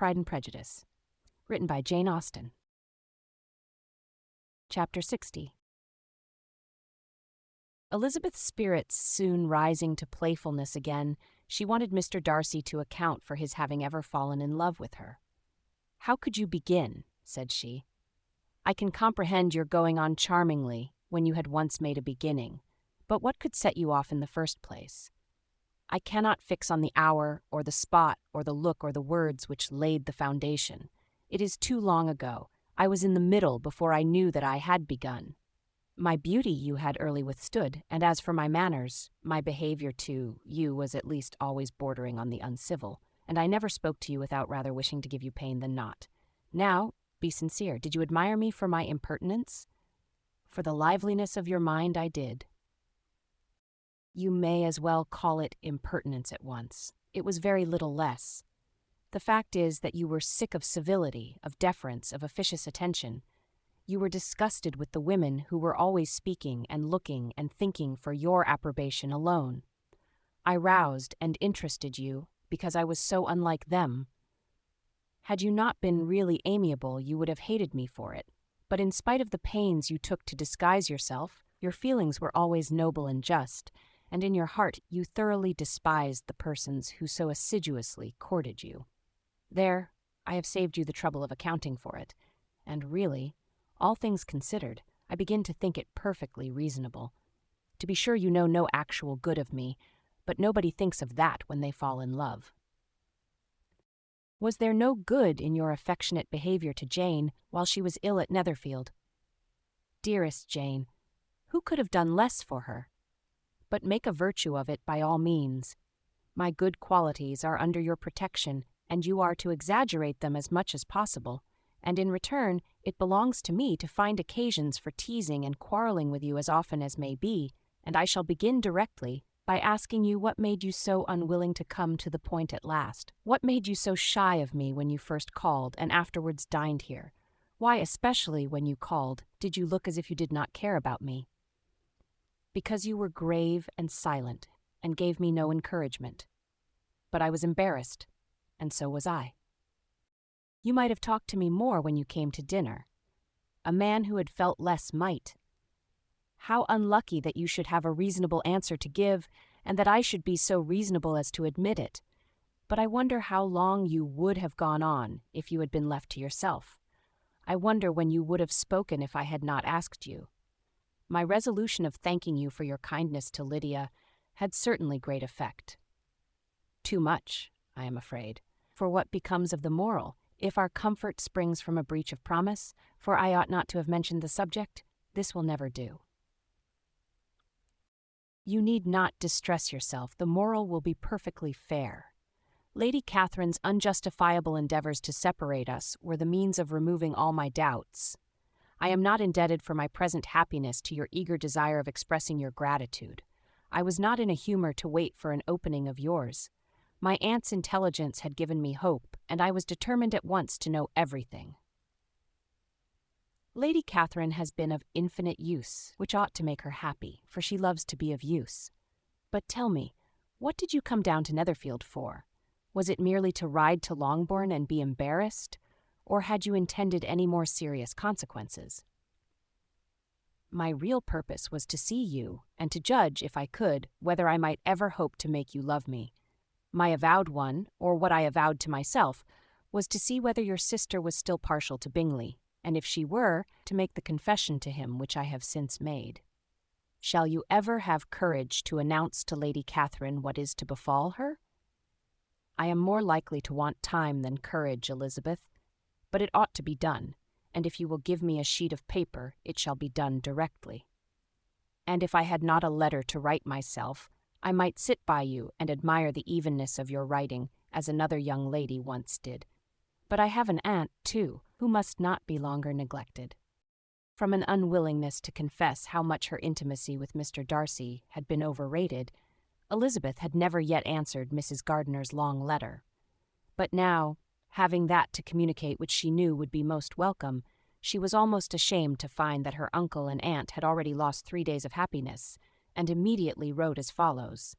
Pride and Prejudice, written by Jane Austen. Chapter 60. Elizabeth's spirits soon rising to playfulness again, she wanted Mr. Darcy to account for his having ever fallen in love with her. "How could you begin?" said she. "I can comprehend your going on charmingly when you had once made a beginning, but what could set you off in the first place? I cannot fix on the hour or the spot or the look or the words which laid the foundation. It is too long ago. I was in the middle before I knew that I had begun. My beauty you had early withstood, and as for my manners, my behavior to you was at least always bordering on the uncivil, and I never spoke to you without rather wishing to give you pain than not. Now, be sincere, did you admire me for my impertinence? For the liveliness of your mind I did. You may as well call it impertinence at once. It was very little less. The fact is that you were sick of civility, of deference, of officious attention. You were disgusted with the women who were always speaking and looking and thinking for your approbation alone. I roused and interested you because I was so unlike them. Had you not been really amiable, you would have hated me for it. But in spite of the pains you took to disguise yourself, your feelings were always noble and just, and in your heart you thoroughly despised the persons who so assiduously courted you. There, I have saved you the trouble of accounting for it, and really, all things considered, I begin to think it perfectly reasonable. To be sure, you know no actual good of me, but nobody thinks of that when they fall in love. Was there no good in your affectionate behavior to Jane while she was ill at Netherfield? Dearest Jane, who could have done less for her? But make a virtue of it by all means. My good qualities are under your protection, and you are to exaggerate them as much as possible, and in return it belongs to me to find occasions for teasing and quarreling with you as often as may be, and I shall begin directly by asking you what made you so unwilling to come to the point at last. What made you so shy of me when you first called and afterwards dined here? Why, especially when you called, did you look as if you did not care about me? Because you were grave and silent, and gave me no encouragement. But I was embarrassed, and so was I. You might have talked to me more when you came to dinner. A man who had felt less might. How unlucky that you should have a reasonable answer to give, and that I should be so reasonable as to admit it. But I wonder how long you would have gone on if you had been left to yourself. I wonder when you would have spoken if I had not asked you. My resolution of thanking you for your kindness to Lydia had certainly great effect. Too much, I am afraid, for what becomes of the moral, if our comfort springs from a breach of promise, for I ought not to have mentioned the subject, this will never do. You need not distress yourself, the moral will be perfectly fair. Lady Catherine's unjustifiable endeavours to separate us were the means of removing all my doubts. I am not indebted for my present happiness to your eager desire of expressing your gratitude. I was not in a humour to wait for an opening of yours. My aunt's intelligence had given me hope, and I was determined at once to know everything. Lady Catherine has been of infinite use, which ought to make her happy, for she loves to be of use. But tell me, what did you come down to Netherfield for? Was it merely to ride to Longbourn and be embarrassed? Or had you intended any more serious consequences? My real purpose was to see you, and to judge, if I could, whether I might ever hope to make you love me. My avowed one, or what I avowed to myself, was to see whether your sister was still partial to Bingley, and if she were, to make the confession to him which I have since made. Shall you ever have courage to announce to Lady Catherine what is to befall her? I am more likely to want time than courage, Elizabeth. But it ought to be done, and if you will give me a sheet of paper, it shall be done directly. And if I had not a letter to write myself, I might sit by you and admire the evenness of your writing, as another young lady once did. But I have an aunt, too, who must not be longer neglected. From an unwillingness to confess how much her intimacy with Mr. Darcy had been overrated, Elizabeth had never yet answered Mrs. Gardiner's long letter. But now, having that to communicate which she knew would be most welcome, she was almost ashamed to find that her uncle and aunt had already lost 3 days of happiness, and immediately wrote as follows.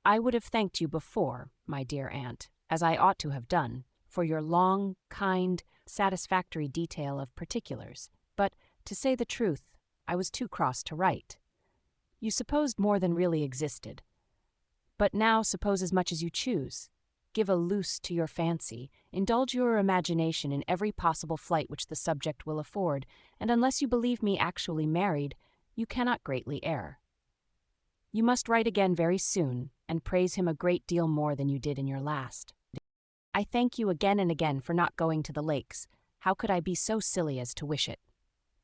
I would have thanked you before, my dear aunt, as I ought to have done, for your long, kind, satisfactory detail of particulars, but, to say the truth, I was too cross to write. You supposed more than really existed. But now suppose as much as you choose. Give a loose to your fancy, indulge your imagination in every possible flight which the subject will afford, and unless you believe me actually married, you cannot greatly err. You must write again very soon, and praise him a great deal more than you did in your last. I thank you again and again for not going to the lakes. How could I be so silly as to wish it?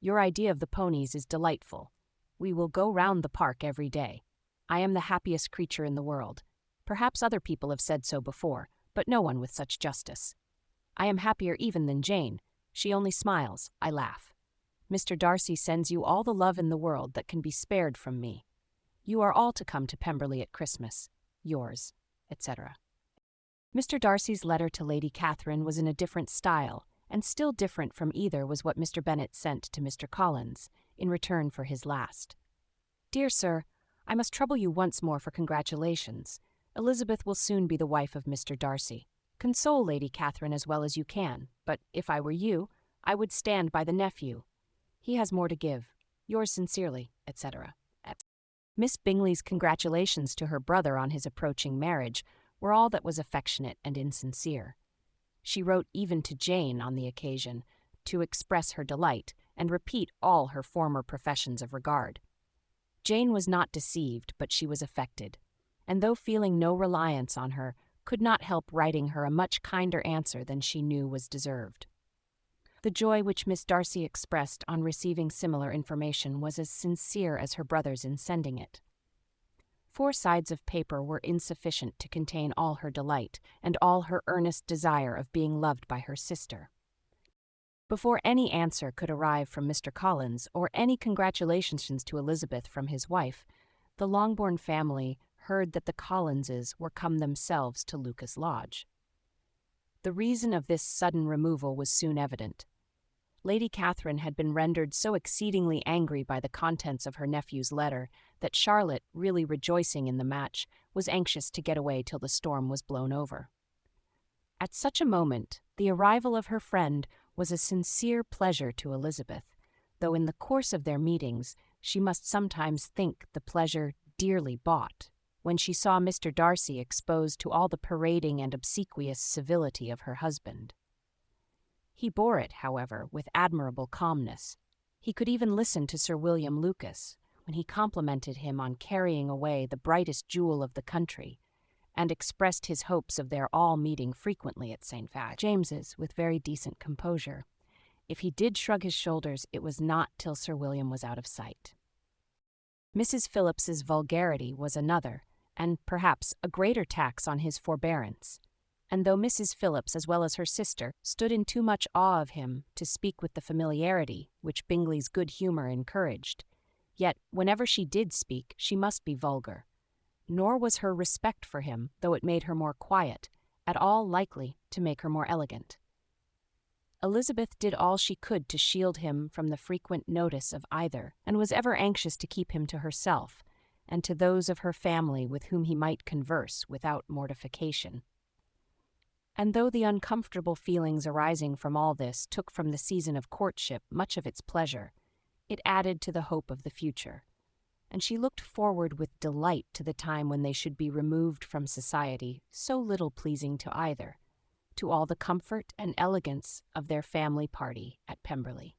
Your idea of the ponies is delightful. We will go round the park every day. I am the happiest creature in the world. Perhaps other people have said so before, but no one with such justice. I am happier even than Jane. She only smiles, I laugh. Mr. Darcy sends you all the love in the world that can be spared from me. You are all to come to Pemberley at Christmas. Yours, etc. Mr. Darcy's letter to Lady Catherine was in a different style, and still different from either was what Mr. Bennet sent to Mr. Collins, in return for his last. Dear Sir, I must trouble you once more for congratulations. Elizabeth will soon be the wife of Mr. Darcy. Console Lady Catherine as well as you can, but if I were you, I would stand by the nephew. He has more to give. Yours sincerely, etc. Miss Bingley's congratulations to her brother on his approaching marriage were all that was affectionate and insincere. She wrote even to Jane on the occasion, to express her delight and repeat all her former professions of regard. Jane was not deceived, but she was affected, and though feeling no reliance on her, could not help writing her a much kinder answer than she knew was deserved. The joy which Miss Darcy expressed on receiving similar information was as sincere as her brother's in sending it. 4 sides of paper were insufficient to contain all her delight and all her earnest desire of being loved by her sister. Before any answer could arrive from Mr. Collins, or any congratulations to Elizabeth from his wife, the Longbourn family heard that the Collinses were come themselves to Lucas Lodge. The reason of this sudden removal was soon evident. Lady Catherine had been rendered so exceedingly angry by the contents of her nephew's letter that Charlotte, really rejoicing in the match, was anxious to get away till the storm was blown over. At such a moment, the arrival of her friend was a sincere pleasure to Elizabeth, though in the course of their meetings she must sometimes think the pleasure dearly bought, when she saw Mr. Darcy exposed to all the parading and obsequious civility of her husband. He bore it, however, with admirable calmness. He could even listen to Sir William Lucas, when he complimented him on carrying away the brightest jewel of the country, and expressed his hopes of their all meeting frequently at St. James's with very decent composure. If he did shrug his shoulders, it was not till Sir William was out of sight. Mrs. Phillips's vulgarity was another, and perhaps a greater tax on his forbearance. And though Mrs. Phillips, as well as her sister, stood in too much awe of him to speak with the familiarity which Bingley's good humour encouraged, yet whenever she did speak, she must be vulgar. Nor was her respect for him, though it made her more quiet, at all likely to make her more elegant. Elizabeth did all she could to shield him from the frequent notice of either, and was ever anxious to keep him to herself, and to those of her family with whom he might converse without mortification. And though the uncomfortable feelings arising from all this took from the season of courtship much of its pleasure, it added to the hope of the future, and she looked forward with delight to the time when they should be removed from society so little pleasing to either, to all the comfort and elegance of their family party at Pemberley.